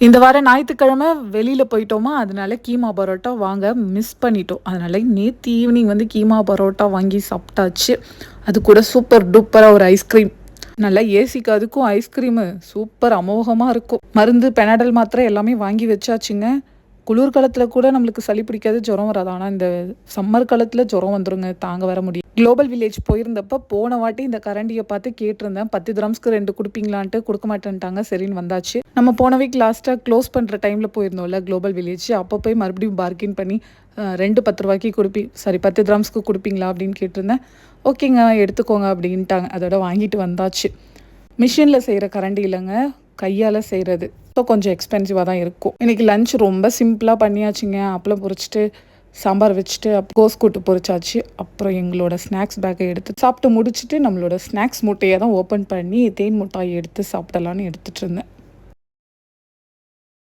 இந்த வாரம் ஞாயித்துக்கிழமை வெளியில போயிட்டோமா, அதனால கீமா பரோட்டா வாங்க மிஸ் பண்ணிட்டோம். அதனால நேத்து ஈவினிங் வந்து கீமா பரோட்டா வாங்கி சாப்பிட்டாச்சு. அது கூட சூப்பர் டூப்பரா ஒரு ஐஸ்கிரீம். நல்லா ஏசிக்கு அதுக்கும் ஐஸ்கிரீமு சூப்பர் அமோகமா இருக்கும். மருந்து, பெனாடல் மாத்திரை எல்லாமே வாங்கி வச்சாச்சுங்க. குளிர்காலத்துல கூட நம்மளுக்கு சளி பிடிக்காது, ஜுரம் வராது. ஆனா இந்த சம்மர் காலத்துல ஜுரம் வந்துருங்க. தாங்க வர முடியும். குளோபல் வில்லேஜ் போயிருந்தப்ப போன வாட்டி இந்த கரண்டிய பார்த்து கேட்டிருந்தேன். 10 கிராம்ஸ்க்கு 2 குடுப்பீங்களான்ட்டு குடுக்க மாட்டேன்ட்டாங்க. சரின்னு வந்தாச்சு. நம்ம போன வீக் லாஸ்ட்டா க்ளோஸ் பண்ற டைம்ல போயிருந்தோம்ல குளோபல் வில்லேஜ். அப்போ போய் மறுபடியும் பார்கெயின் பண்ணி 2 ₹10க்கு சாரி 10 கிராம்ஸ்க்கு குடுப்பீங்களா அப்படின்னு கேட்டிருந்தேன். ஓகேங்க எடுத்துக்கோங்க அப்படின்ட்டாங்க. அதோட வாங்கிட்டு வந்தாச்சு. மிஷின்ல செய்ற கரண்டி இல்லங்க. கையால செய்றது. ஸோ கொஞ்சம் எக்ஸ்பென்சிவா தான் இருக்கும். இன்னைக்கு லஞ்ச் ரொம்ப சிம்பிளா பண்ணியாச்சுங்க. அப்பளம் பொரிச்சுட்டு, சாம்பார் வச்சுட்டு, கோஸ் கூட்டு பொரிச்சாச்சு. அப்புறம் எங்களோட ஸ்நாக்ஸ் பேக்கை எடுத்து சாப்பிட்டு முடிச்சுட்டு, நம்மளோட ஸ்நாக்ஸ் மூட்டைய தான் ஓப்பன் பண்ணி தேன் மிட்டாய் எடுத்து சாப்பிடலான்னு எடுத்துட்டு இருந்தேன்.